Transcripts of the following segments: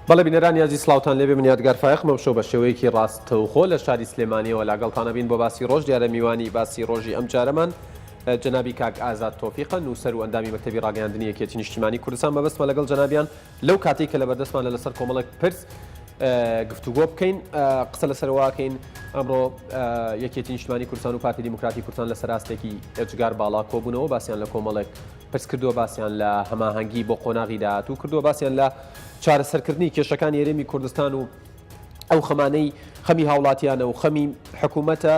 بەڵێ بینەرانی عزیز سلااوان لێبێ من یادگار فایقمە بشەو بە شێوەیەکی ڕاستەوخۆ لە شاری سلێمانیەوە لەگەڵتانە بین بۆ باسی ڕۆژ دیارە میوانی باسی ڕۆژی ئەم جارەمان جنابی کاک ئازاد تۆفیقە نووسەر و ئەندامی مەکتەبی ڕاگەیاندنی یەکێتی نیشتیمانی کوردستان بەبەستمە لەگەڵ جەنابیان لەو کاتێک کە لە بەردەستمانە لەسەر کۆمەڵێک پرس گفتوگۆ بکەین قسە لەسەرواکەین ئەمڕۆ یەکێتی نیشتیمانی کوردستان و پارتی دیموکراتی کوردستان لەسەر ڕاستێکی ئەجگار باڵا کۆبوونەوە باسییان لە کۆمەڵێک پرس کردووە باسییان لە هەماهەنگی بۆ قۆناغی داهاتوو کردووە باسییان لە چارەسەرکردنی کێشەکانی هێرێمی کوردستان و ئەو خەمانەی خەمی هاوڵاتیانە و خەمی حکوومەتە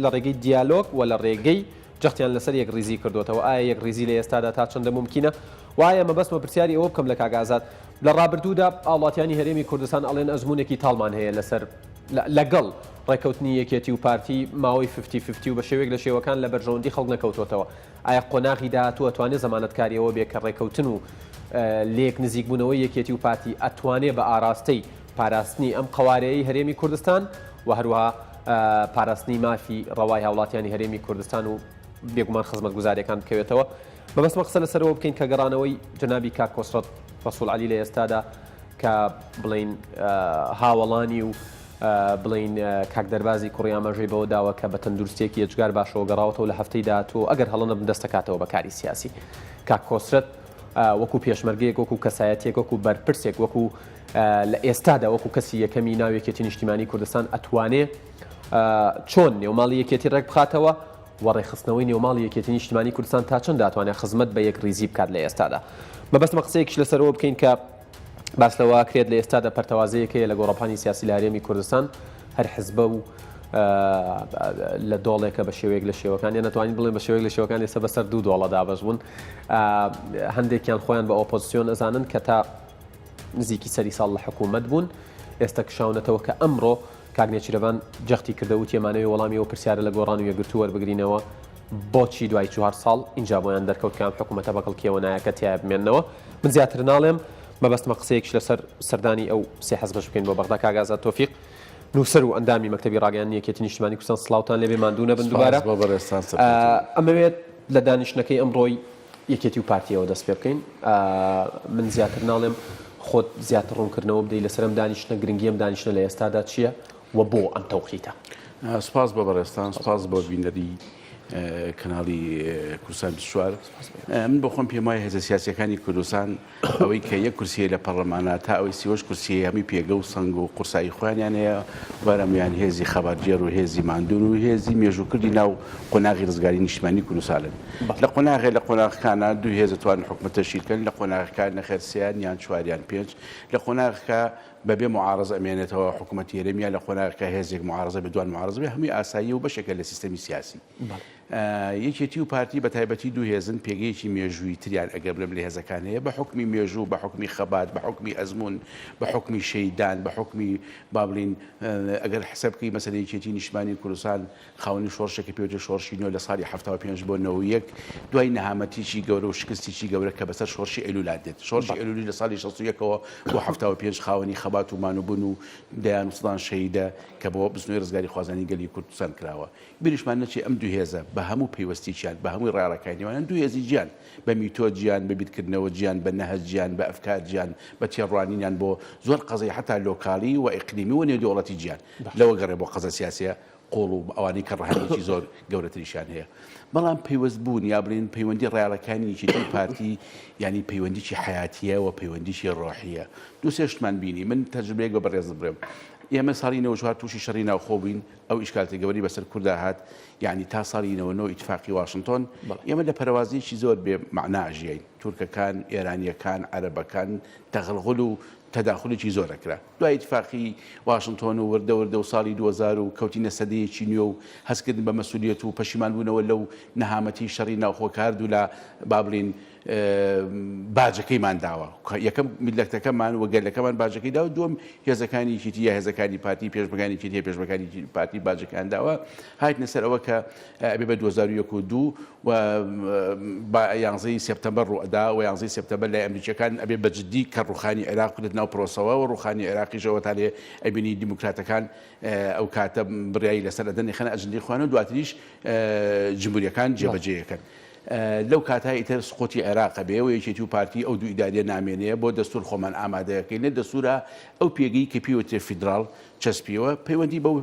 لە ڕێگەی دیالۆگ و لە ڕێگەی جەختیان لەسەر یەک ڕیزی کردوێتەوە ئایا یەک ڕیزی لە ئێستادا تا چەندە ممکنە وایە مەبەستمە پرسیاری ئەوە بکەم لە کاک ئازاد لە ڕابردوودا ئاڵاتیانی هەرێمی کوردستان ئەڵێن ئەزمونێکی تاڵمان هەیە لەسەر لەگەڵ ڕێککەوتنی یەکێتی و پارتی ماوەی 50-50 و بە شێوەیەک لە شێوەکان لە بەرژەوەندی خەڵک نەکەوتوتەوە ئایا قۆناغی داهاتوو ئەتوانێت زەمانەتکاریەوە بێ کە ڕێککەوتن و لێک نزیکبوونەوەی یەکێتی و پارتی ئەتوانێت بە ئاراستەی پاراستنی ئەم قوارەیەی هەرێمی کوردستان و هەروەها پاراستنی مافی ڕەوای هاوڵاتیانی هەرێمی کوردستان و بێگومان خزمەت گوزاریەکان بکەوێتەوە بەبەستمە قسە لەسەرەوە بکەین کە گەڕانەوەی جنابی کاک کۆسڕەت ڕەسوول عەلی لە ئێستادا کە بڵین هاوڵانی و بڵین کاک دەربازی کوڕی ئاماژەی بەوە داوە کە بە تەندروستێکی ئەجگار باشەوە گەڕاوەتەوە لە هەفتەی داهاتوو ئەگەر هەڵە دەستەکاتەوە بە کاری سیاسی کاک کۆسڕەت وەکو پێشمەرگەیەک وەکو کەسایەتێک وەکو بەرپرسێک وەکو لە ئێستادا وەکو کەسی یەکەمی ناو یەکێتی نیشتیمانی کوردستان ئەتوانێ چۆن نێوماڵی یەکێتی ڕێک بخاتەوە و ڕێخستنەوەی نێوماڵی یەکێتی نیشتیمانی کوردستان تا چەند داتوانێت خزمەت بە یەک ڕیزی بکات لە ئێستادا مەبەستمە قسەیەکیش لەسەرەوە بکەین کە باس لەوە کرێت لە ئێستادا پەرتەوازەیەکەیە لە گۆڕەپانی سیاسی لە هەرێمی کوردستان هەر حزبە و لە دۆڵێکە بە شێوەیەک لە شێوەکان نەتوانین بڵێن بە شێوەیەک لە شێوەکان لێستا بەسەر $2 دابەش بوون هەندێکیان خۆیان بە ئۆپۆزیسیۆن ئەزانن کە تا نزیکی سەری ساڵ لە حکوومەت بوون ئێستا کشاونەتەوە کە ئەمڕۆ کاگنێچیرەوان جەختی کردەوت تێمانەوەی وەڵامیەوە پرسیارە لە گۆڕان و یەکگرتوو وەربگرینەوە بۆچی دوای 4 ساڵ اینجا بۆیان دەرکەوت کام حکوومەتە بەکەڵکیەوە نایە کە تیا بمێننەوە من زیاتر ناڵێم مەبەستمە قسەیەکیش لەسەر سەردانی ئەو سێ حەزبەش بکەین بۆ بەغدا کاک ئازاد تۆفیق نووسەر و ئەندامی مەکتەبی ڕاگەیاندنی یەکێتی نیشتیمانی کوردستان سڵاوتان لێبێ ماندوو نەبن دووبارە ئەمەوێت لە دانیشتنەکەی ئەمڕۆی یەکێتی و پارتیەوە دەست پێ بکەین من زیاتر ناڵێم خۆت زیاتر ڕوونکردنەوە بدەی لەسەرم دانیشتنە گرنگی ئەم دانیشتنە لە ئێستادا چییە و بۆ ئەم تەوقیتە سپاس بە بەڕێستان سپاس بۆ بینەری کەناڵی کوردستان 24 من بۆ خۆم پێم وایە هێزە سیاسیەکانی کوردستان ئەوەی کە یەک کورسیە لە پەرلەمانە تا ئەوەی سیوەش کورسیە هەمی پێگە و سەنگ و قورسایی خۆیانیان هەیە بەرەمیان هێزی خەباتجێر و هێزی ماندوون و هێزی مێژووکردی ناو قۆناغی ڕزگاری نیشتیمانی کوردستانن لە قۆناغی لە قۆناغەکانە دوو هێز توانن حکومەت تەشکیلکەن لە قۆناغەکان نەخێرسیان یان چواریان پێنج لە قۆناغەکە بەبێ معارض ئەمێنێتەوە حکوومەتی هەرێمیە لە قۆناغەکە هێزێک معارضە بە دوان معارض بێ هەمووی ئاسایی و بەشێکە لە سیستەمی سیاسی یەکێتی و پارتی بە تایبەتی دوو هێزن پێگەیەکی مێژووی تریان ئەگەر بڵێم لە هێزەکان هەیە بە حکمی مێژوو بە حکمی خەبات بە حکمی ئەزمون بە حکمی شەیدان بە حکمی با بڵین ئەگەر حساب بکەی مەسەلەی یەکێتی نیشتیمانی کوردستان خاوەنی شۆڕشێکی پێوتە شۆڕشی نوێ لە ساڵی 75 بۆ 91 دوای نەهامەتیی گەورە و شکستێکی گەورە کە بەسەر شۆڕشی ئەلولا دێت شۆڕشی ئەلولی لە ساڵی 61ەوە بۆ 75 خاوەنی خەبات و مانوبوون و دەیان و سڵان شەیدە کە بۆ بزنەوەی ڕزگاری خوازانی گەلی کوردستان کراوە بیریشمان نەچێ ئەم دوو هێزە بە هەموو پەیوەستییان بە هەمووی ڕارەکانیوانن دوو هێزی گیان بە میتۆ گیان بە بیرکردنەوە گیان بە نەهەج گیان بە ئەفکار گیان بە تێڕوانینیان بۆ زۆر قەزەی حتا لۆکاڵی و ئیقلیمی و نێودەوڵەتی گیان لەوە گەڕێ بۆ قەزە سیاسیە قۆڵ و ئەوانەی کە ڕەهەمێکی زۆر گەورەتریشان هەیە بەڵام پەیوەست بوون یا بڵێن پەیوەندی ڕێڵەکانی یەکێتی پارتی ینی پەیوەندیی حیاتیە و پەیوەندیی ڕۆحیە دوو سێشتمان بینی من تەجربەیەک بە بەڕێز بڕێم ئێمە ساڵی 94 تووشی شەڕی ناوخۆ بووین ئەو ئیشکالتی گەوەری بەسەر کووردا هات یعنی تا ساڵی 99 ئیتفاقی واشنگتن ئێمە لە پەروازیەکی زۆر بێ مەعنا ژیین تورکەکان ئێرانیەکان عەرەبەکان تەغڵغڵ و تەداخلێکی زۆرەکرا دوای ئیتفاقی واشنگتن و وردە و ساڵی 2000 و کەوتینە سەدەیەکی نوێ و هەستکردن بە مەسئولیەت و پەشیمان بوونەوە لەو نەهامەتی شەڕی ناوخۆ کارد و لە با بڵین باجەکەیمان داوە یەکەم میلەتەکەمان و گەلەکەمان باجەکەی داوە دووەم هێزەکانی یەکێتی یا هێزەکانی پارتی پێشبەکانی یەکێتی پێشبەکانی پارتی باجەکان داوە هاتنە سەر ئەوە کە ئەبێ بە 2002 و با 11 سپتەمبەر ڕوئەدا و 11 سپتەمبەر لای ئەمریکیەکان ئەبێ بەجددی کە ڕوخانی عێراق بدێت ناو پرۆسەوە و ڕوخانی عێراقیشەوە تا لێ ئەبینی دیموکراتەکان ئەو کاتە بڕیایی لەسەر ئەدەنی خەنە ئەجندی خوانە و دواتریش جمهوریەکان جێبەجێیەکەن لەو کاتای ئیتر سقوتی عێراق بێ و یەکێتی و پارتی ئەو دوو ئیداریە نامێنەیە بۆ دەستور خۆمان ئامادەیەکەین لە دەستورە ئەو پێگەی کە پێوترێ فیدراڵ چەسپیەوە پەیوەندی بەو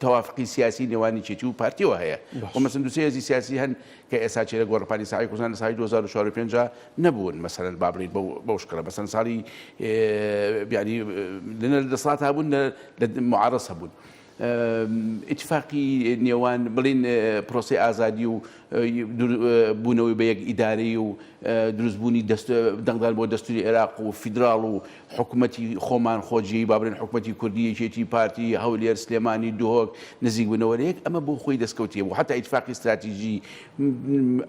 توافقی سیاسی نێوانی چێتی و پارتیەوە هەیە و مەسەن دووسێزی سیاسی هەن کە ئێستا چێرە گۆڕپانی ساحی کوردستان لە ساڵی 2045 نەبوون مەسەرەن با بڵێیت بەو شکڵە مەسەن ساڵی بیانی لە دەسەڵات هەبوون لە معارەس هەبوون اتفاقی نێوان بڵین پرۆسی ئازادی و بوونەوەی بە یەک ئیدارەی و دروستبوونی دەنگدان بۆ دەستوری عێراق و فیدراڵ و حکوومەتی خۆمان خۆجی با بڵێن حکوومەتی کوردی یەکێتی پارتی هەولێر سلێمانی دوهۆک نزیک بوونەوەیەک ئەمە بۆ خۆی دەستکەوتیە بوو حتا ئیتفاقی استراتیژی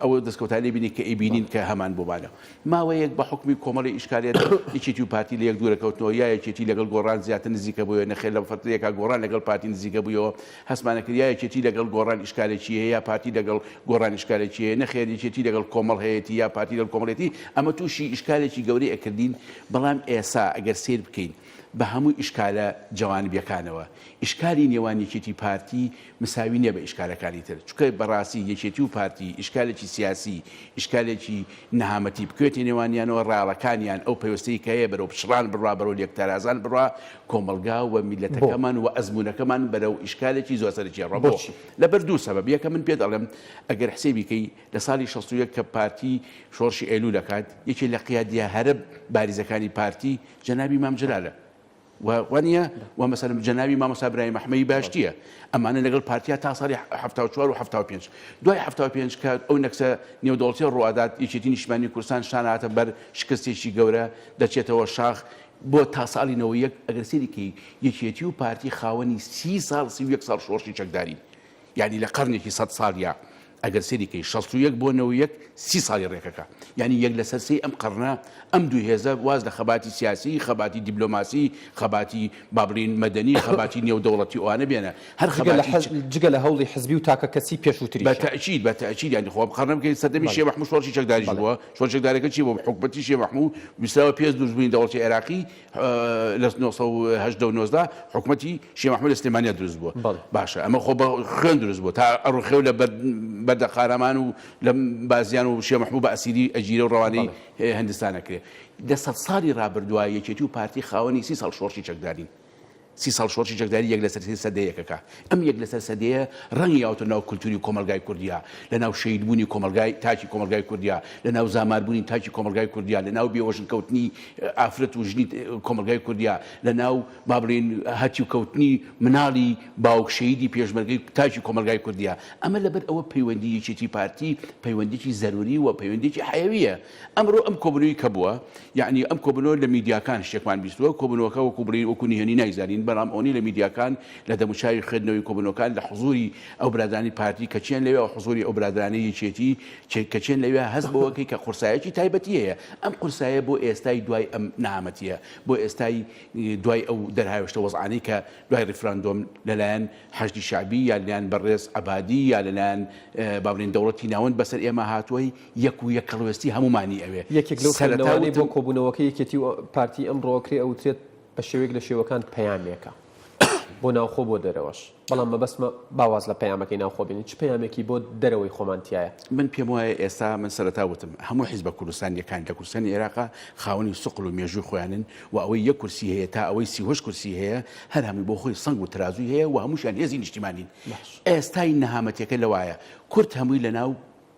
ئەوە دەستکەوتانی بینی کە ئەیبینین کە هەمان بۆمانە ماوەیەک بە حکمی کۆمەڵی ئیشکاریات یەکێتی و پارتی لە یەک دوورەکەوتنەوە یا یەکێتی لەگەڵ گۆڕان زیاتر نزیکە بووە نەخێر لە فترەیەکە گۆڕان لەگەڵ پارتی نزیکە بوویەوە هەسمانە کرد یا یەکێتی لەگەڵ گۆڕان ئیشکالێکی هەیە یا پارتی لەگەڵ گۆڕان ئیشکالێکی هەیە نەخێر یەکێتی لەگەڵ کۆمەڵ هەیەتی یا پارتی لەگەڵ کۆمەڵێتی ئەمە تووشی ئیشکالێکی گەورەی ئەکردین بەڵام ئێستا ئەگەر سیر بکەین بە هەموو ئیشکالە جوانبیەکانەوە ئیشکالی نێوان یەکێتی پارتی مساوی نییە بە ئیشکالەکانی تر چونکە بەڕاستی یەکێتی و پارتی ئیشکالێکی سیاسی ئیشکالێکی نەهامەتی بکوێتی نێوانیانەوە ڕاڵەکانیان ئەو پەیوەستەی کە هەیە بەرەو پشڕان بڕوا بەرەو یەکتارازان بڕوا کۆمەلگا و میلەتەکەمان و ئەزمونونەکەمان بەرەو ئیشکالێکی زۆر سەرکی ڕەبۆ لەبەر دوو سەبەب یەکە من پێ دەڵێم ئەگەر حسێبی کەی لە ساڵی 61 کە پارتی شۆڕشی ئێلوول دەکات یەکێ لە قیادیە هەرە باریزەکانی پارتی جەنابی مام جەلالە وانە و مەسەلەن جەنابی مامۆستا ئیبراهیم ئەحمەدی باشتیە ئەمانە لەگەڵ پارتیا تا ساڵی 74 و 75 دوای 75 کە ئەو نەکسە نێودەوڵەتی ڕوادات یەکێتی نیشتیمانی کوردستان شان هاتە بەر شکستێکی گەورە دەچێتەوە شاخ بۆ تا ساڵی 91 ئەگەر سێریکەی یەکێتی و پارتی خاوەنی 30 ساڵ 31 ساڵ شۆڕشی چەکداری یعنی لە قەرنێکی 100 ساڵیا ئەگەر سێریکەی 61 بۆ 91 30 ساڵی ڕێکەکە یعنی یەک لەسەر سێ ئەم قەرنە ئەم دوو هێزە واز لە خەباتی سیاسی خەباتی دیبلۆماسی خەباتی بابلین مەدەنی خەباتی نێودەوڵەتی ئەوانە بێنە هەر جگە لە هەوڵی حزبی و تاکە کەسی پێشووتری بەتەئکید یعنی خۆ قەرنە بکەین سەردەمی شێخ مەحموود شۆڕشی چەکداریش بووە شۆڕشی چەکدارەکە چی بوو حکومەتی شێخ مەحموود ویستاوە پێش دروستبوونی دەوڵەتی عێراقی لە 1990 حکومەتی شێخ مەحموود سلێمانیە دروست بووە باشە ئەمە خۆ بە خوێن دروست بووە تا ئەڕوخێو لە بەردە قارەمان و لە بازیان و شێخ مەحموود بە ئەسیری ئەگیرە و ڕەوانەی هەندستانە کرێ لە 100 ساڵی ڕابردووە یەکێتی و پارتی خاوەنی 30 ساڵ شۆڕشی چەکدارین 30 ساڵ شۆڕشی چەکداری یەک لەسەر سەدەیەکەکە ئەم یەک لەسەر سەدەیە ڕەنگی یاوتە ناو کولتوری کۆمەلگای کوردیا لە ناو شەیدبوونی کۆمەلگای تاکی کۆمەلگای کوردیا لە ناو زاماربوونی تاکی کۆمەلگای کوردیا لە ناو بێوەژنکەوتنی ئافرەت و ژنی کۆمەلگای کوردیا لە ناو با بڵێن هەتی و کەوتنی مناڵی باوک شەیدی پێشمەرگەی تاکی کۆمەلگای کوردیا ئەمە لەبەر ئەوە پەیوەندی یەکێتی پارتی پەیوەندێکی زەروری و پەیوەندێکی حەیەویە ئەمڕۆ ئەم کۆبنەوەی کە بووە یعنی ئەم کۆبنەوە لە میدیاکان شتێکمان بیستووە کۆبنەوەکە وەکو بڵێن وەکو نهێنی نایزانین بەڵام ئەوەی لە میدیاکان لە دەموچاوی خوێندنەوەی کۆبنەوەکان لە حضوری ئەو برادرانی پارتی کە چێن لەوێ و حضوری ئەو برادرانەی یەکێتی کە چێن لەوێ هەست بەوەکەی کە قورسایەکی تایبەتی هەیە ئەم قورسایە بۆ ئێستای دوای ئەم نامەتیە بۆ ئێستای دوای ئەو دەرهاوێشتە وەزعانەی کە دوای ڕیفراندۆم لەلایەن حەشدی شعبی یا لەلایەن بەڕێز ئەبادی یا لەلایەن با بڵێن دەوڵەتی ناوەند بەسەر ئێمە هاتووەی یەک و یەک کەڵوێستی هەمومانی ئەوێ یەکێک لەو سەرەتاوانی بۆ کۆبوونەوەکە یەکێتی پارتی ئەم ڕۆکرێ ئەوترێت بە شێوەیەک لە شێوەکان پەیامێکە بۆ ناوخۆ بۆ دەرەوەش بەڵام مەبەستمە باواز لە پەیامەکەی ناوخۆ بینی چ پەیامێکی بۆ دەرەوەی خۆمانتیایە من پێم وایە ئێستا من سەرەتا وتم هەموو حیزبە کوردستانیەکان لە کوردستانی عێراقا خاوەنی سوقل و مێژووی خۆیانن و ئەوەی یەک کورسی هەیە تا ئەوەی 30 کورسی هەیە هەر هەمووی بۆ خۆی سەنگ و ترازوی هەیە و هەمووشیان هێزی نیشتیمانین ئێستای نەهامەتیەکە لەوایە کورد هەمووی لەناو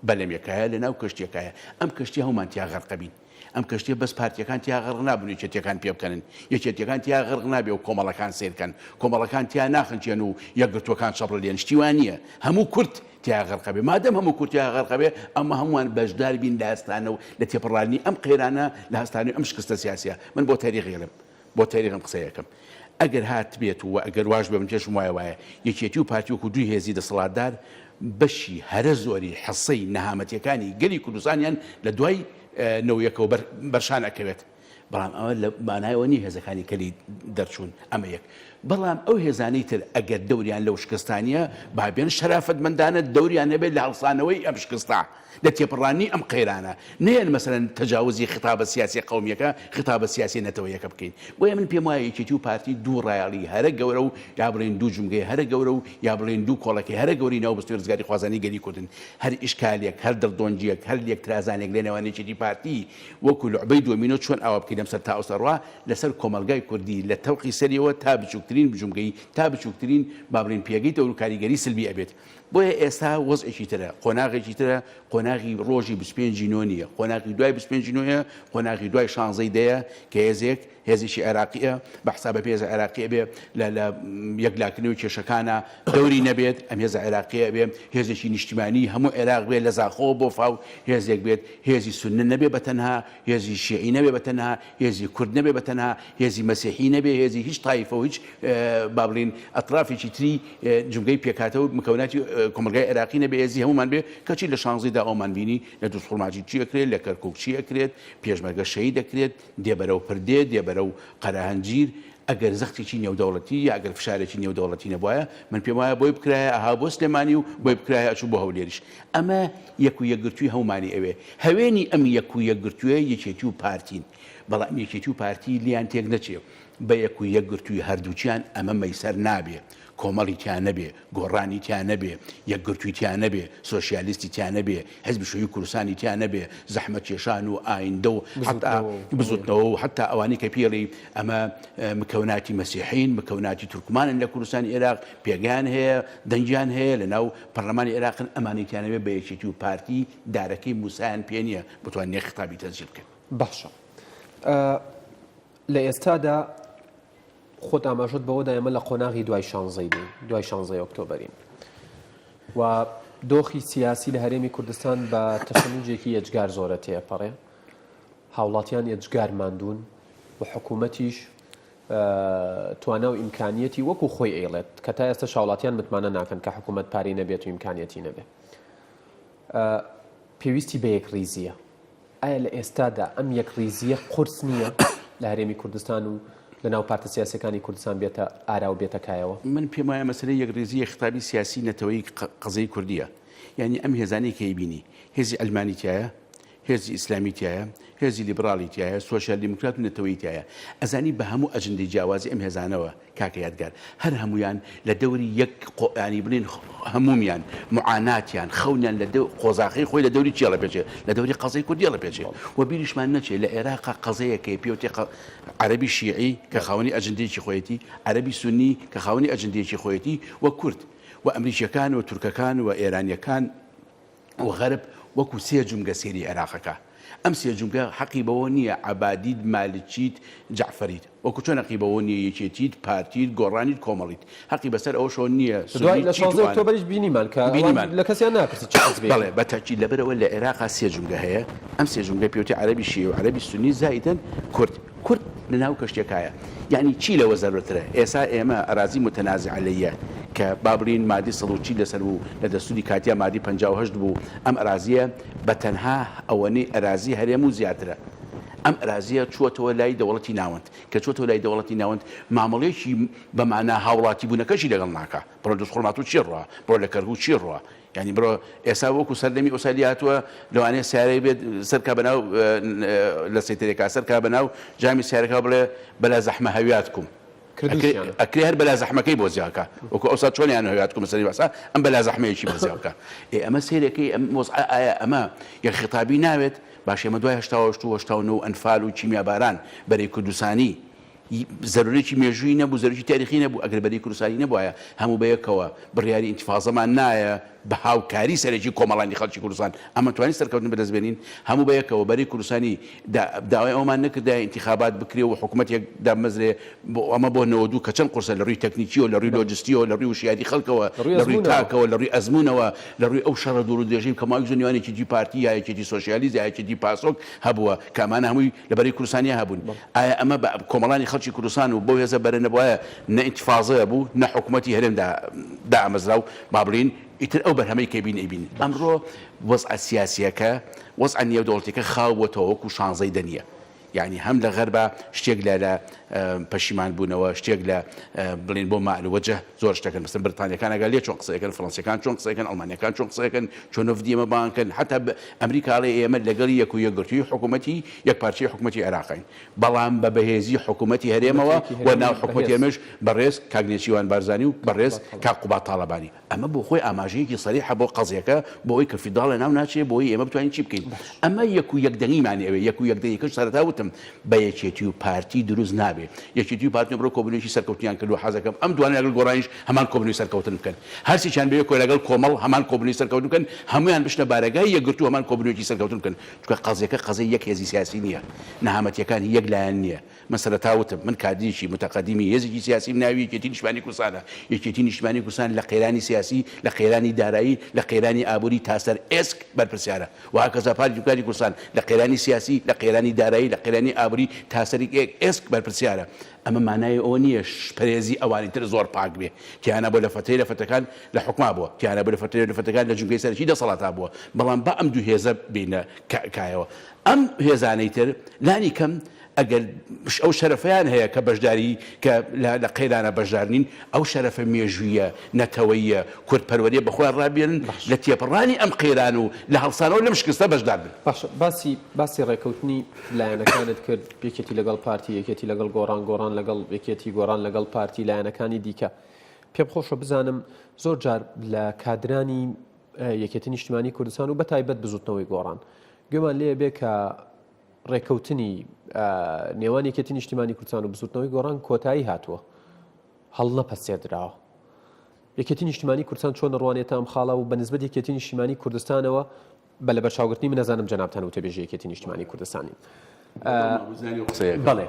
بەلەمێکایە لەناو کەشتێکایە ئەم کەشتی هەمومانتیا غەرقەبین ئەم کەشتێ بەس پارتیەکان تیا غەرق نابن یەکێتیەکان پێ بکەن یەکێتیەکان تیا غەرق نابێ و کۆمەڵەکان سیرکەن کۆمەڵەکان تیا ناخنچێن و یەکگرتوەکان شەڕ لێن شتیوان نییە هەموو کورد تیا غەرقەبێ مادەم هەموو کورد تیا غەرقەبێ ئەمە هەمووان بەشدار بین لە هەستانە و لە تێپەڕانی ئەم قەیرانە لە هەستانی ئەم شکستە سیاسیە من بۆ تاریخێڵم بۆ تاریخم قسەیەکەم ئەگەر هات بێت و ئەگەر واش بێ من پێشم وایە یەکێتی و پارتی وەکو دوی هێزی دەسەڵاتدار بەشی هەرە زۆری حەسەی نەهامەتیەکانی گەلی کوردستانیان لە دوای نەوەیەکەوە بەرشان ئەکەوێت بەڵام ئەوە لە مانایەوە نی هێزەکانی کەلی دەرچوون ئەمە یەک بەڵام ئەو هێزانەی تر ئەگەر دەوریان لەو شکستانیە بابێن شەرافەتمەندانە دەوریان نەبێت لە هەڵسانەوەی ئەم شکستە لە تێپڕانی ئەم قەیرانە نەیەن مەسەرەن تەجاوزی خطابە سیاسی قەومیەکە خطابە سیاسی نەتەوەیەکە بکەین بۆیە من پێم وایە یەکێتی و پارتی دوو ڕایاڵی هەرە گەورە و یا بڵێن دوو جومگەی هەرە گەورە و یا بڵێن دوو کۆڵەکەی هەرە گەوری ناو بەستوی ڕزگاری خوازانی گەلی کوردن هەر ئیشکالێک هەر دڵدۆنجیەک هەر لێک ترازانێک لە نێوان یەکێتی پارتی وەکو لوعبەی دووەمینۆ چۆن ئاوا بکەین لەم سەر تا ئەوسەڕوا لەسەر کۆمەلگای کوردی لە تەوقی سەریەوە تا بچووکترین بجومگەی تا بچووکترین با بڵێن پێگەی تەور و کاریگەری سلبی ئەبێت بۆیە ئێستا وەزعێکی ترە قۆناغێکی ترە قۆناغی ڕۆژی 25 نیە قۆناغی دوای 25 نیە قۆناغی دوای 16 دەیە کە هێزێک هێزیشی عێراقیە بە حسابە پێز عێراقیە بێ لە یەکلاکردنەوەی کێشەکانە دەوری نەبێت ئەم هێز عێراقیە بێ هێزێکی نیشتیمانی هەموو عێراق بێت لە زاخۆ بۆ فاو هێزێک بێت هێزی سونە نەبێ بەتەنها هێزی شیعی نەبێ بەتەنها هێزی کورد نەبێ بەتەنها هێزی مەسیحی نەبێ هێزی هیچ تایفە و هیچ با بڵێن ئەطرافێکی تری جومگەی پێکاتەوە مکەوناتی کۆمەلگای عێراقی نەبێ هێزی هەمومان بێ کەچی لە 16دا ئەومان بینی لە دووسڵماجی چی ئەکرێت لە کەرکووک چی ئەکرێت پێشمەرگە شەهید دەکرێت دێبەرە و پردێ دێبەرە و قەرەهەنجیر ئەگەر زەختێکی نێودەوڵەتی یا ئەگەر فشارێکی نێودەوڵەتی نەبووایە من پێم وایە بۆی بکرایە ئەها بۆ سلێمانی و بۆی بکرایە ئەچوو بۆ هەولێریش ئەمە یەک و یەکگرتووی هەمومانی ئەوێ هەوێنی ئەم یەک و یەکگرتووە یەکێتی و پارتین بەڵام یەکێتی و پارتی لیان تێک نەچێ بە یەک و یەکگرتووی هەردووچیان ئەمە مەیسەر نابێ کۆمەڵی تیان نەبێ گۆڕانی تیان نەبێ یەکگرتووی تیان نەبێ سۆسیالیستی تیان نەبێ حزب شووی کوردستانی تیان نەبێ زەحمەت کێشان و ئایندە و حتا بزوتنەوە و حتا ئەوانەی کە پێڵی ئەمە مکەوناتی مەسیحین مکەوناتی تورکمانن لە کوردستانی عێراق پێگیان هەیە دەنگیان هەیە لە ناو پەرلەمانی عێراقن ئەمانی تیان نەبێ بە یەکێتی و پارتی دارەکەی موسایان پێ نییە بتوانێ خطابی تەسجیل بکەن باشە لە ئێستادا خۆت ئاماژەت بەوەدا ئێمە لە قۆناغی دوای 16 بین دوای 16 ئۆکتۆبەرین و دۆخی سیاسی لە هەرێمی کوردستان بە تەشەنجێکی یەجگار زۆرە تێپەڕێ هاوڵاتیان یەجگار ماندوون و حکوومەتیش توانە و ئیمکانیەتی وەکو خۆی ئێڵێت کە تا ئێستا شاوڵاتیان متمانە ناکەن کە حکوومەت پاری نەبێت و ئیمکانیەتی نەبێت پێویستی بە یەک ریزیە ئایا لە ئێستادا ئەم یەک ریزیە قورس نییە لە هەرێمی کوردستان و لە ناو پارتە سیاسەکانی کوردستان بێتە ئارا و بێتە کایەوە من پێم وایە مەسەلەی یەکڕێزی خطابی سیاسی نەتەوەی قەزەی کوردیە یعنی ئەم هێزانەی کە ئەیبینی هێزی ئەلمانی تایە هێزی ئیسلامی تایە هێزی لیبرالی تایە سۆشیال دیموکرات و نەتەوەی تایە ئەزانی بە هەموو ئەجندەی جیاوازی ئەم هێزانەوە کاکە یادگار هەر هەمویان لە دەوری یەک ینی بڵێن هەمومیان معاناتیان خەونیان لە قۆزاقی خۆی لە دەوری چێڵە پێچێ لە دەوری قەزەی کوردی لە پێچێ و بیریشمان نەچێت لە عێراقا قەزەیەکەی پێوتێ عەرەبی شیعی کە خاوەنی ئەجندەیەکی خۆیەتی عەرەبی سونی کە خاوەنی ئەجندەیەکی خۆیەتی و کورد و ئەمریکیەکان و تورکەکان و ئێرانیەکان و غەرب وەکو سێ جومگە سێری عێراقەکە ئەم سێ جومگە حەقی بەوە نییە عەبادیت مالکیت جەعفەریت وەکو چۆن حەقی بەوە نییە یەکێتیت پارتیت گۆڕانیت کۆمەڵیت حەقی بەسەر ئەو شۆ نییە لە 16 ئۆکتۆبەریش بینیمان کە لە کەسیان ناپرسی بەڵێ بەتاکید لەبەرەوە لە عێراقا سێ جومگە هەیە ئەم سێ جومگە پێوتێ عەرەبی شیعی و عەرەبی سونی زائیدەن کورد لەناو کەشتێکایە یعنی چی لەوە زەرورترە ئێستا ئێمە ئەرازی متەنازع عەلەیە کە بابرین مادی 100 لەسەر بوو لە دەستوری کاتیا مادی 58 بوو ئەم ئەرازیە بە تەنها ئەوەنەی ئەرازی هەرێم و زیاترە ئەم ئەرازیە چووەتەوە لای دەوڵەتی ناوەند کە چووەتەوە لای دەوڵەتی ناوەند مامەڵەیەکی بەمانە هاوڵاتی بوونەکەشی لەگەڵ ناکە بڕۆ دەستخۆڵمات و چی ڕوە بڕۆ لە کەرگوو چی ڕوە ینی بڕۆ ئێستا وەکو سەردەمی ئۆسالیاتوە لەوانەیە سیارەی بێت سەرکە بەناو لە سەیتەرێکا سەرکە بەناو جامی سیارەکە بڵێ بەلا زەحمە هەویاتکوم ئەکرێ هەر بەلا زەحمەکەی بۆ زیاکە وەکو ئەوسا چۆنیان هەویاتکوم سەری بەسا ئەم بەلا زەحمەیەکی بۆ زیاکە ئەمە سیرەکەی ئەم ئایا ئەمە یەک خطابی ناوێت باش ئێمە دوای 1970 ئەنفال و چیمیاباران بەرەی کوردستانی زەرورێکی مێژووی نەبوو زەرورێکی تاریخی نەبوو ئەگەر بەرەی کوردستانی نەبووایە هەموو بەیەکەوە بڕیاری ئینتیفاضەمان نایە بە هاوکاری سەرەکی کۆمەڵانی خەڵکی کوردستان ئەمە توانین سەرکەوتن بەدەستبێنین هەموو بەیەکەوە بەرەی کوردستانی داوای ئەومان نەکردا ئینتیخابات بکرێ و حکوومەتێک دامەزرێ ئەمە بۆ 92 کە چەند قورسە لە ڕووی تەکنیکیەوە لە ڕووی لۆجستیەوە لە ڕووی وشیاری خەڵکەوە لە ڕووی تاکەوە لە ڕووی ئەزمونەوە لە ڕووی ئەو شەڕە دوور و درێژەی کە ماوەی زۆنیوانێکی دی پارتی یا یەکێتی سۆشیالیست یا یەکێتی پاسۆک هەبووە کە ئەمانە هەمووی لە بەرەی کوردستانی هەبوون ئایا ئەمە کۆمەڵانی خەڵکی کوردستان و بۆ هێزە بەرە نەبووایە نە ئینتیفاضەیە بوو نە حکوومەتی هەرێمدا دامەزرا و با بڵین ئیتر ئەو بەرهەمەی کە بین ئەمڕۆ وەزع سیاسیەکە وەزع نێودەوڵەتیەکە خاو بۆتەوە وەکو 16 دەنیە یعنی هەم لە غەربە شتێک لە پەشیمان بوونەوە شتێک لە بڵین بۆ مالوەجە زۆر شتەکەن مەسەڵەن بریتانیەکان ئەگەر لێ چۆن قسەکەن فڕەنسیەکان چۆن قسەکەن ئەڵمانیەکان چۆن قسەکەن چۆن نفدیمە بانکن حتا ئەمریکاڵێ ئێمە لەگەڵی یەک و یەکگرتووی حکوومەتی یەک پارچەی حکوومەتی عێراقین بەڵام بە بەهێزی حکوومەتی هەرێمەوە و ناو حکوومەتی ئێمەش بەڕێز کاگنێچیوان بارزانی و بەڕێز کاقوبات تاڵەبانی ئەمە بۆ خۆی ئاماژەیەکی سەریحە بۆ قەزیەکە بۆی کە فیداڵە ناو ناچێت بۆی ئێمە بتوانین چی بکەین ئەمە یەک و یەکدەنگیمانی ئەوێ یەک و یەکدەنگیکەش سەرەتا وتم بە یەکێتی و پارتی دروست نابێت یەکێتی و پارتی بڕۆ کۆبنێکی سەرکەوتنیان کردو حەزەکەم ئەم دوانە لەگەڵ گۆڕانیش هەمان کۆبنەوەی سەرکەوتن بکەن هەرچیان بێ کۆی لەگەڵ کۆمەڵ هەمان کۆبنەوەی سەرکەوتن بکەن هەمویان بشنە بارەگای یەکگرتووە هەمان کۆبنەوەی سەرکەوتن بکەن چونکە قەزیەکە قەزەی یەک هێزی سیاسی نییە نەهامەتیەکان یەک لایەن نییە من سەرەتا وتم من کاردێکی متەقەدیمی هێزێکی سیاسی ناوی یەکێتی نیشتمانی کوردستانە یەکێتی نیشتمانی کوردستان لە قەیرانی سیاسی لە قەیرانی دارایی لە قەیرانی ئابووری تا سەر ئێسک بەرپرسیارە و هەکەزا پارتی کوردستان لە قەیرانی سیاسی لە قەیرانی دارایی لە قەیرانی ئابووری تا سەری ئێسک بەرپرسیارە ئەمە مانای ئەوە نییە پەرێزی ئەوانی تر زۆر پاک بێ تیانە بۆ لە فەتەی لە فەتەکان لە حکوما بووە تیانە بۆ لە فەتەی لە فەتەکان لە جونگەی سەرکی دەسەڵاتا بووە بەڵام بە ئەم دوو هێزە بینە کایەوە ئەم هێزانەی تر لانی کەم ئەگەر ئەو شەرەفەیان هەیە کە بەشداری کە لە قەیرانە بەشدارنین ئەو شەرەفە مێژوویە نەتەوەییە کورتپەروەریە بەخۆیان ڕابێنن لە تێپەڕانی ئەم قەیران و لە هەڵسانەوە لەم شکستە بەشدار بن باشە باسی ڕێککەوتنی لایەنەکانت کرد یەکێتی لەگەڵ پارتی یەکێتی لەگەڵ گۆڕان لەگەڵ یەکێتی گۆڕان لەگەڵ پارتی لایەنەکانی دیکە پێم خۆشە بزانم زۆر جار لە کادرانی یەکێتی نیشتیمانی کوردستان و بەتایبەت بزوتنەوەی گۆڕان گوێمان لێ بێ کە ڕێککەوتنی نێوان یەکێتی نیشتیمانی کوردستان و بزوتنەوەی گۆڕان کۆتایی هاتووە هەڵ نەپەسێدراوە یەکێتی نیشتیمانی کوردستان چۆن ڕوانێتە ئەم خاڵە و بەنسبەت یەکێتی نیشتیمانی کوردستانەوە بە لە بەرچاوگرتنی من نەزانم جەنابتان وتەبێژی یەکێتی نیشتیمانی کوردستانی بەڵێ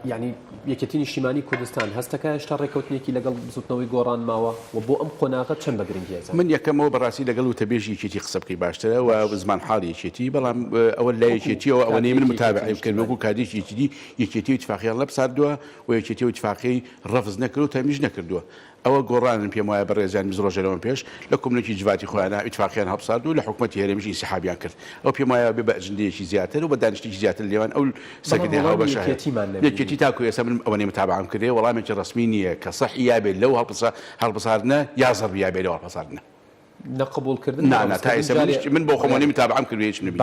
یعنی یەکێتی نیشتیمانی کوردستان هەستەکە هێشتا ڕێککەوتنێکی لەگەڵ بزوتنەوەی گۆڕان ماوە و بۆ ئەم قۆناغە چەند بە گرنگی هێزە من یەکەمەوە بەڕاستی لەگەڵ وتەبێژی یەکێتی قسە بکەی باشترە و زمان حاڵی یەکێتی بەڵام ئەوە لای یەکێتیەوە ئەوەنەی من متابعی بکەن وەکو کاردێکی یەکێتی یەکێتی اتفاقیان لەبساردووە و یەکێتی اتفاقی ڕەفز نەکرد و تەمیژ نەکردووە ئەوە گۆڕانن پێم وایە بەڕێزیان ڕۆژێرەوە پێش لە کۆمنێکی جوواتی خۆیانە اتفاقیان هەڵبسارد و لە حکوومەتی هەرێمیش ئینسیحابیان کرد ئەو پێم وایە بێ بە ئەجندەیەکی زیاتر و بە دانیشتێکی زیاتر لێوان ئەو سەکردەی هاوبەشە یەکێتی تاکو ئێستا من ئەوەنەی متابعەم کردێ وەڵامێکی ڕسمی نییە کە سەحی یابێت لەو هەڵبساردنە یا زەڕ یابێت لەو هەڵبساردنە نەقبولکردن تا ئێستا من بۆ خۆمانی متابعەم کردوێ هیچ نەبی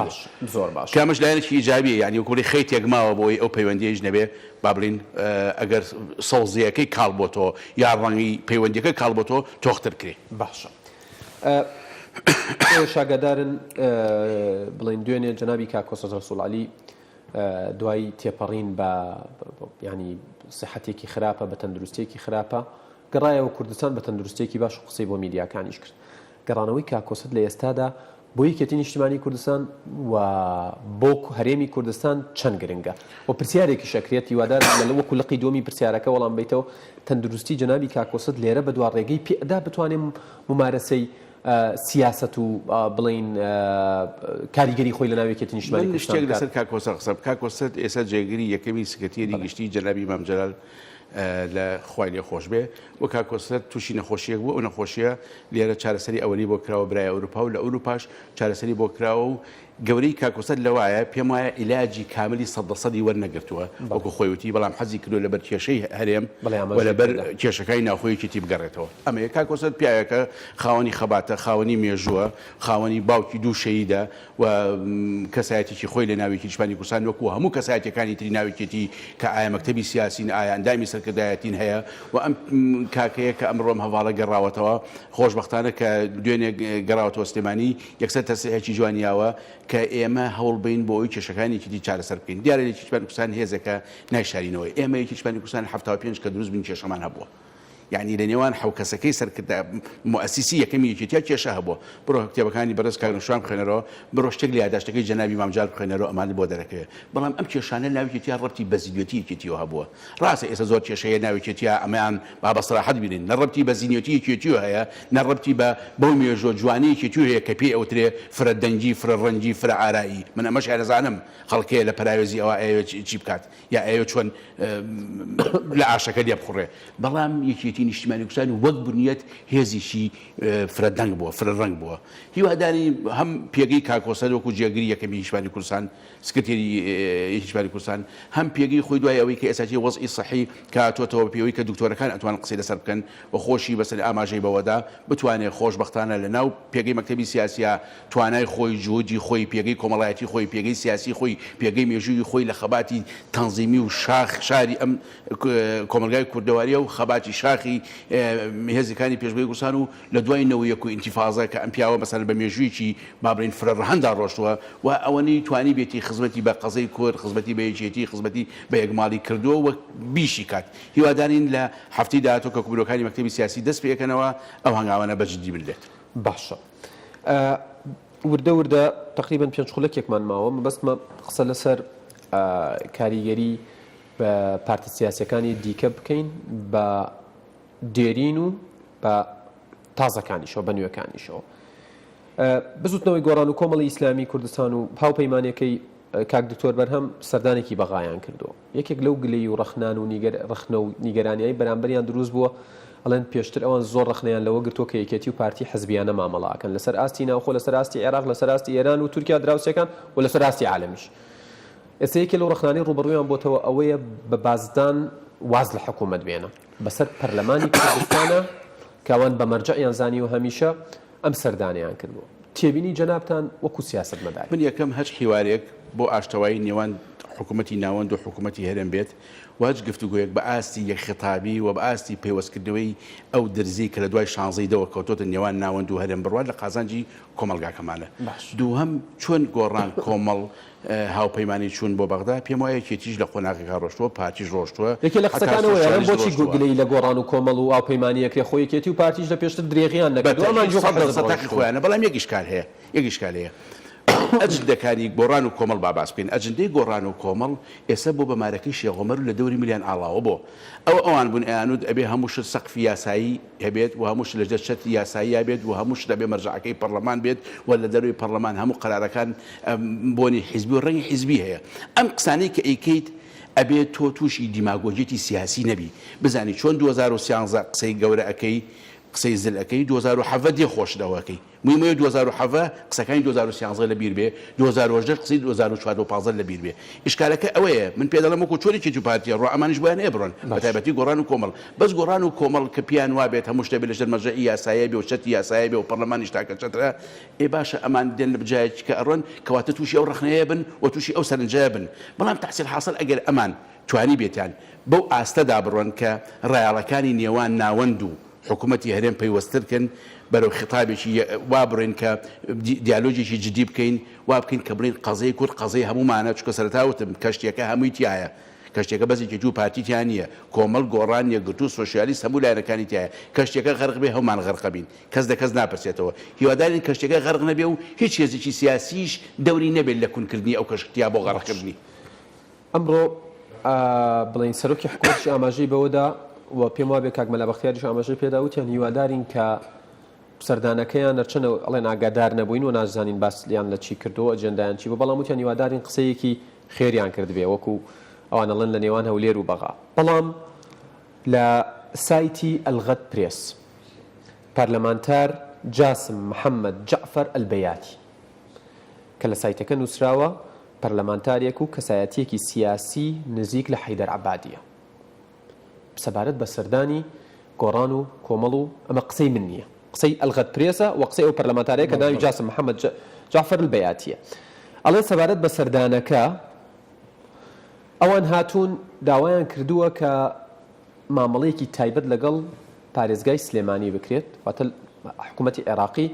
زۆر باش کامەش لایەنێکی ئیجابیە یعنی وەکوڵی خەیتێک ماوە بۆی ئەو پەیوەندیەش نەبێ با بڵین ئەگەر سەوزیەکەی کاڵ بۆ تۆ یا ڕەنگی پەیوەندیەکە کاڵ بۆ تۆ تۆختر کرێ باشە شاگەدارن بڵین دوێنێ جەنابی کاکۆسە ڕەسوڵعەلی دوای تێپەڕین بە ینی سەحەتێکی خراپە بە تەندروستێکی خراپە گەڕایەوە کوردستان بە تەندروستێکی باش و قسەی بۆ میدیاکانیش کرد گەڕانەوەی کاکۆسەت لە ئێستادا بۆ یەکێتی نیشتیمانی کوردستان و بۆ هەرێمی کوردستان چەند گرنگە و پرسیارێکی شەکرێت هیوادار لە وەکو لقی دومی پرسیارەکە وەڵام بیتەوە تەندروستی جەنابی کاکۆسەت لێرە بە دوا ڕێگەی پێدا بتوانێم ممارەسەی سیاست و بڵین کاریگەری خۆی لە ناو یەکێتی نیشتیمانی کوردستان شتێک لەسەر کاکۆسە قسە کاکۆسەت ئێستا جێگیری یەکەمی سکرتێری گشتی جەنابی مام جەلال لە خوای لێ خۆش بێ و کاکۆسەر تووشی نەخۆشیەک بوو ئەو نەخۆشیە لێرە چارەسەری ئەوەی بۆ کراوە برای ئەوروپا و لە ئەوروپاش چارەسەری بۆ کراوە و گەورەی کاکۆسەر لەوایە پێم وایە عیلاجی کاملی 100% وەرنەگرتووە وەکو خۆیوتی بەڵام حەزی کردو لەبەر کێشەی هەرێم و لەبەر کێشەکانی ناوخۆیەکی بگەڕێتەوە ئەمە کاکۆسەر پیاوەکە خاوەنی خەباتە خاوەنی مێژووە خاوەنی باوکی دوو شەیدە و کەسایەتێکی خۆی لە ناوێکی نیشتیمانی کوردستان وەکو هەموو کەسایەتەکانی تری ناوێکێتی کە ئایا مەکتەبی سیاسین ئایا ئەندامی سەرکردایەتین هەیە و ئەم کاکەیە کە ئەمڕۆم هەواڵە گەڕاوەتەوە خۆشبەختانە کە دوێنێ گەڕاوەتەوە سلێمانی یەکسەر تەسریحێکی جوانیاوە کە ئێمە هەوڵ بین بۆ ئەوی کێشەکانێکی چارەسەر بکەین دیارە یەکێتی نیشتیمانی کوردستان هێزەکە نایشارینەوە ئێمە یەکێتی نیشتیمانی کوردستان 75 کە دروست بین کێشەمان هەبووە یعنی لە نێوان حوکەسەکەی سەرکردا مؤسیسی یەکەمی یەکێتیە کێشە هەبووە بڕۆ کتێبەکانی بەڕێز کاگنشوان بخوێنەرەوە بڕۆ شتێک لە یادداشتەکەی جەنابی مامجار بخوێنەرەوە ئەمانی بۆ دەرەکەوێت بەڵام ئەم کێشانە ناویەتیان ڕەبتی بە زیینەتی یەکێتیەوە هەبووە ڕاستە ئێستا زۆر کێشەیە ناویەتیە ئەمەیان با بە سەراحەت بینین نەڕەبتی بە زیینەتی یەکێتیەوە هەیە نەڕەبتی بە بەو مێژووە جوانی یەکێتی هەیە کە پێی ئەوترێ فرە دەنگی فرە ڕەنگی فرە ئارایی من ئەمەش هەرزانم خەڵکەیە لە پراوێزی ئەوە ئەوێ چی بکات یا ئەوێ چۆن لە ئاشەکە لێ بخوڕێ بەڵام یەکێتی یەکێتی نیشتیمانی کوردستان وەک بنیەت هێزیشی فرەدەنگ بووە فرەڕەنگ بووە هیواداری هەم پێگەی کاکۆسەر وەکو جێگیری یەکەمی نیشتیمانی کوردستان سکرتێری نیشتیمانی کوردستان هەم پێگەی خۆی دوای ئەوەی کە ئێستاچی وەزعی صحی کاتۆتەوە پێوەی کە دکتۆرەکان ئەتوانن قسەی لەسەر بکەن و خۆشی بەسەر ئاماژەی بەوەدا بتوانێت خۆشبەختانە لە ناو پێگەی مەکتەبی سیاسیە توانای خۆی جوودی خۆی پێگەی کۆمەڵایەتی خۆی پێگەی سیاسی خۆی پێگەی مێژووی خۆی لە خەباتی تەنزیمی و شاری ئەم کۆمەلگای کوردەواریە و خەباتی شاخی هێزەکانی پێشبەی کوردستان و لە دوای نەوەیەک و ئینتیفاضە کە ئەم پیاوە بەسەر بە مێژوویکی بابرین فرەڕەهەندا ڕۆشتووە و ئەوەنەی توانی بێتی خزمەتی بە قەزەی کورد خزمەتی بە یەکێتی خزمەتی بە یەکماڵی کردووە و بیشی کات هیوادارین لە هەفتەی داهاتوو کە کوبرەکانی مەکتەبی سیاسی دەست پێکەنەوە ئەو هەنگاوانە بەجددی بردێت باشە وردە تقریبا پێنج خولەکێکمان ماوە مەبەستمە قسە لەسەر کاریگەری بە پارتی سیاسیەکانی دیکە بکەین بە دێرین و بە تازەکانیشەوە بە نوێەکانیشەوە بزوتنەوەی گۆڕان و کۆمەڵی ئیسلامی کوردستان و هاوپەیمانەکەی کاک دکتۆر بەرهەم سەردانێکی بەغایان کردووە یەکێک لەو گلەی و ڕەخنان و ڕەخنە و نیگەرانیایی بەرامبەریان دروست بووە ئەڵێن پێشتر ئەوان زۆر ڕخنیان لەوە گرتووە کە یەکێتی و پارتی حزبیانە مامەڵاکەن لەسەر ئاستی ناوخۆ لەسەر ئاستی عێراق لەسەر ئاستی ئێران و تورکیا دراوسەکان و لەسەر ئاستی عالەمیش ئێستا یەکێ لەو ڕخنانەی ڕوبەڕوویان بۆتەوە ئەوەیە بە بازدان واز لە حکوومەت بێنە بەسەر پەرلەمانی کوردستانە کەوان بە مەرجەعیان زانی و هەمیشە ئەم سەردانیان کردووە تێبینی جەنابتان وەکو سیاسەتمەداری من یەکەم هەچ حیوارێک بۆ ئاشتەوایی نێوان حکوومەتی ناوەند و حکوومەتی هەرێم بێت واج گفتوگویەک بە ئاستی یەک خطابی و بە ئاستی پەیوەستکردنەوەی ئەو دەرزی کە لە دوای شانزەی دەوە کەوتۆتە نێوان ناوەند و هەرێم بڕوات لە قازانجی کۆمەلگاکەمانە دووهەم چۆن گۆڕان کۆمەڵ هاوپەیمانی چوون بۆ بەغدا پێم وایە یەکێتیش لە قۆناغێکا ڕۆشتووە پارتیش ڕۆشتووە یەکێ لە قسەکانەوە یان بۆچی گوگلەی لە گۆڕان و کۆمەڵ و هاوپەیمانیەکێ خۆی یەکێتی و پارتیش لە پێشتر درێغیان نەکردووە ئەمان جوڵ خۆیانە بەڵام یەکیشکار هەیە یەکیشکار هەیە ئەجندەکانی گۆڕان و کۆمەڵ باباس بکەین ئەجندەی گۆڕان و کۆمەڵ ئێستا بۆ بەمارەکەی شێخۆمەر لە دەوری ملیان ئاڵاوە بۆ ئەوان بوون ئەیانود ئەبێ هەمووشت سەقفی یاسایی هەبێت و هەمووش لە جەشتی یاسایی بێت و هەمووش دەبێ مەرجعەکەی پەرلەمان بێت و لە دەروی پەرلەمان هەموو قەرارەکان بۆنی حیزبی و ڕەنگی حیزبی هەیە ئەم قسانەی کە ئەیکەیت ئەبێت تۆ تووشی دیماگۆجێتی سیاسی نەبی بزانی چۆن 2013 قسەی گەورە ئەەکەی قسەی زلەکەی 2007 دێ خۆشدەوەکەی مویمە 2007 قسەکانی 2013 لە بیر بێ 2010 قسەی 2015 لە بیر بێ ئیشکالەکە ئەوەیە من پێ دەڵێم وەکو چۆنێکی تو پارتیە ڕۆ ئەمانش بۆیان ئێبڕۆن بە تایبەتی گۆڕان و کۆمەڵ بەس گۆڕان و کۆمەڵ کە پیان وابێت هەموو شتە بێ لەژێر مەرجەعی یاسایە بێ و شەتی یاسایە بێ و پەرلەمانیش تاکە چەترە ئێ باشە ئەمان دێن لە بجایەکی کە ئەڕۆن کەواتە تووشی ئەو ڕەخنەیە بن و تووشی ئەو سەرنجەیە بن بەڵام تەحسیل حاصل ئەگەر ئەمان توانی بێتیان بەو ئاستەدا بڕۆن کە ڕایاڵەکانی نێوان ناوەند و حکوومەتی هەرێم پەیوەستترکن بەرەو خطابێکی وا بڕێن کە دیالۆجێکی جدی بکەین وا بکەین کە بڵین قەزەی کورد قەزەی هەمومانە چکە سەرتاوتم کەشتێکە هەمووی تایە کەشتێکە بەزێکی جو پارتیتیان نییە کۆمەڵ گۆڕان یەکگرتو سۆشیالیست هەموو لایەنەکانی تایە کەشتێکە غەرق بێ هەومان غەرقە بین کەس دەکەس ناپرسێتەوە هیوادارین کەشتێکە غەرق نەبێ و هیچ هێزێکی سیاسیش دەوری نەبێت لە کونکردنی ئەو کەشتیا بۆ غەرقکردنی ئەمڕۆ بڵین سەرۆکی حکوومەتیش ئاماژەی بەوەدا و پێم وابێ کاک مەلا بەختیاریش ئاماژەی پێدا وتیان هیوادارین کە سەردانەکەیان نەرچەنە ئەڵێن ئاگادار نەبووین و نازانین باسلیان لە چی کردەوە ئەجەندایان چی بۆ بەڵام وتیان هیوادارین قسەیەکی خێریان کرد بێ وەکو ئەوان ئەڵێن لە نێوان هەولێر و بەغا بەڵام لە سایتی ئەلغەد پرێس پارلەمانتار جاسم محەممەد جەعفەر ئەلبەیاتی کە لە سایتەکە نووسراوە پەرلەمانتارێک و کەسایەتیەکی سیاسی نزیک لە حەیدەر عەبادیە سەبارەت بە سەردانی گۆڕان و کۆمەڵ و ئەمە قسەی من نییە قسەی ئەلغەد پرێسە و قسەی ئەو پەرلەمانتارەیە کە ناوی جاسم محەممەد جەعفەر ئەلبەیاتیە ئەڵێ سەبارەت بە سەردانەکە ئەوان هاتوون داوایان کردووە کە مامەڵەیەکی تایبەت لەگەڵ پارێزگای سلێمانی بکرێت واتە حکوومەتی عێراقی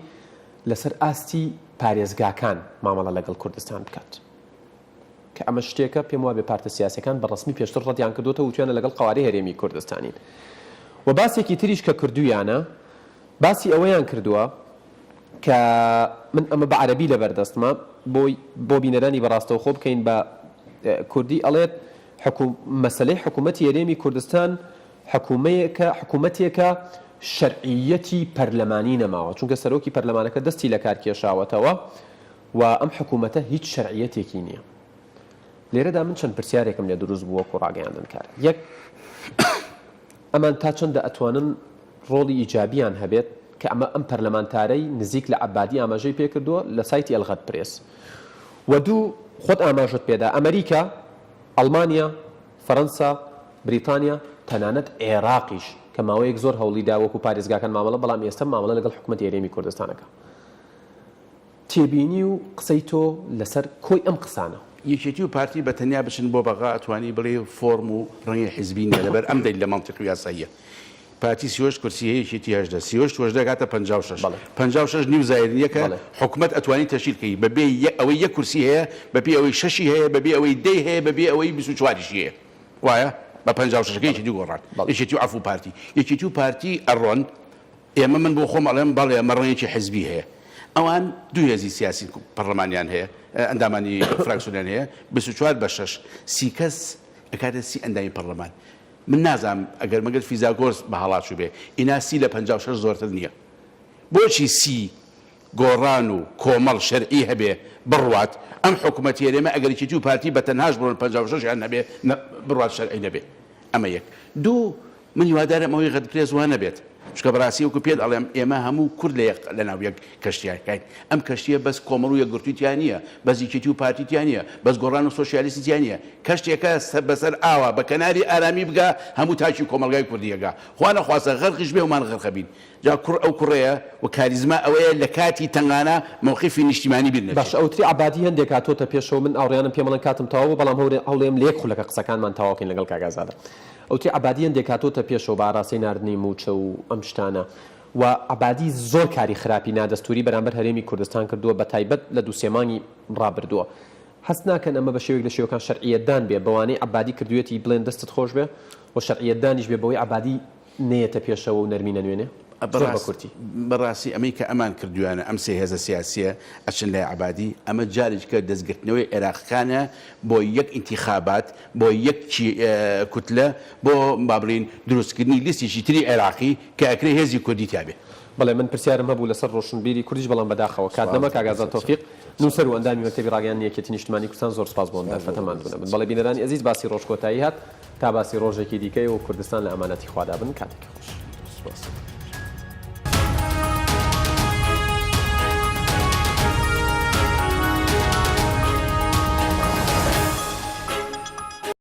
لەسەر ئاستی پارێزگاکان مامەڵە لەگەڵ کوردستان بکات کە ئەمە شتێکە پێم وابێ پارتە سیاسەکان بەڕسمی پێشتر ڕەتیان کردوتە وتیانە لەگەڵ قەواری هەرێمی کوردستانین و باسێکی تریش کە کردویانە باسی ئەوەیان کردووە کە من ئەمە بە عەرەبی لەبەردەستمە بۆ بینەرانی بەڕاستەوخۆ بکەین بە کوردی ئەڵێت مەسەلەی حکوومەتی هەرێمی کوردستان حکوومەتێکە شەرعیەتی پەرلەمانی نەماوە چونکە سەرۆکی پەرلەمانەکە دەستی لە کار کێشاوەتەوە و ئەم حکوومەتە هیچ شەرعیەتێکی نییە لێرەدا من چەند پرسیارێکم لێ دروست بووە و ڕاگەیاندن کار یەک ئەمان تا چەندە ئەتوانن ڕۆڵی ئیجابیان هەبێت کە ئەمە ئەم پەرلەمانتارەی نزیک لە عەبادی ئاماژەی پێکردووە لە سایتی ئەلغەد پرێس و دوو خۆت ئاماژت پێدا ئەمریکا ئەڵمانیا فەڕەنسا بریتانیا تەنانەت عێراقیش کە ماوەیەک زۆر هەوڵی دا وەکو پارێزگاکان مامەڵە بەڵام ئێستا مامەڵە لەگەڵ حکوومەتی هەرێمی کوردستانەکە تێبینی و قسەی تۆ لەسەر کۆی ئەم قسانە یەکێتی و پارتی بە تەنیا بچن بۆ بەغا ئەتوانی بڵێ فۆرم و ڕەنگی حیزبی نیە لەبەر ئەم دەی لە مەنتیقی یاساییە پارتی 38 کورسی هەیە یەکێتی 18 38 دەگاتە 56 56 نیو زایرینیە کە حکوومەت ئەتوانی تەشکیلکەی بەبێ ئەوەی یەک کورسی هەیە بەبێ ئەوەی 6 هەیە بەبێ ئەوەی 10 هەیە بەبێ ئەوەی 24 هەیە وایە بە 56 یەکێتی گۆڕان یەکێتی و عەفو پارتی یەکێتی و پارتی ئەڕۆن ئێمە من بۆ خۆم ئەڵێم بەڵێ ئەمە ڕەنگێکی حیزبی هەیە ئەوان دوو هێزی سیاسی پەرلەمانیان هەیە ئەندامانی فراکسیۆنیان هەیە 24 بە 6 30 کەس ئەکاتە 30 ئەندامی پەرلەمان من نازانم ئەگەر مەگەر فیزاگۆرس بە هەڵاتچوو بێ ئینا 30 لە 56 زۆرتر نییە بۆچی 30 گۆڕان و کۆمەڵ شەرعی هەبێ بڕوات ئەم حکوومەتی هەرێمە ئەگەر یەکێتی و پارتی بە تەنهاش بڕۆن 56 یان نەبێ بڕوات شەرعی نەبێ ئەمە یەک دوو من هیوادارم ئەوەی غەدپرێز وانە بێت چکە بەڕاستی وەکو پێت ئەڵێم ئێمە هەموو کورد لە ناو یەک کەشتیاکەین ئەم کەشتیە بەس کۆمەڵ و یەکگرتوویان نییە بەس یەکێتی و پارتییان نییە بەس گۆڕان و سۆشیالیستیان نییە کەشتێکە بەسەر ئاوا بە کەناری ئارامی بگا هەموو تاکی کۆمەلگای کوردیەکە خوا نەخواسە غەرقیش بێ ومان غەرقەبین جا کوڕ ئەو کوڕەیە و کاریزما ئەوەیە لە کاتی تەنگانە موقفی نیشتیمانی بین باش ئەوتری عەبادی هەندێک هاتۆتە پێشەوە من ئاوڕێیانم پێ مەڵێن کاتم تەواو بەڵام هەوڵێم لە یەک خولەکە قسەکانمان تەواوکەین لەگەڵ کاک ئازادە ئەوتری عەبادی هەندێک هاتۆتە پێشەوە بە ئاراستەی ناردنی موچە و ئەم شتانە و عەبادی زۆر کاری خراپی نادەستوری بەرامبەر هەرێمی کوردستان کردووە بە تایبەت لە دوو سێ مانگی ڕابردووە هەست ناکەن ئەمە بە شێوەیەک لە شێوەکان شەرعیەتدان بێ بەوانەی عەبادی کردوێتی بڵێن دەستت خۆش بێ و شەرعیەتدانیش بێ بەوەی عەبادی نێتە پێشەوە و نەرمی نەنوێنێ بەڕاستی ئەمەی کە ئەمان کردویانە ئەم سێ هێزە سیاسیە ئەچن لای عەبادی ئەمە جارێککە دەستگرتنەوەی عێراقیەکانە بۆ یەک ئینتیخابات بۆ یەک کوتلە بۆ بابڕین دروستکردنی لیستێکی تری عێراقی کە ئەکرێ هێزی کوردی تابێ بەڵێ من پرسیارم هەبوو لەسەر ڕۆشنبیری کوردیش بەڵام بەداخەوە کات نەما کاک ئازاد تۆفیق نووسەر و ئەندامی مەکتەبی ڕاگەیاندنی یەکێتی نیشتیمانی کوردستان زۆر سپاس بۆ ئەم دەرفەتەمان بوون بەڵێ بینەرانی ئەزیز باسی ڕۆژکۆتایی هات تا باسی ڕۆژێکی دیکەی و کوردستان لە ئەمانەتی خوادا بن کاتێکی خۆش.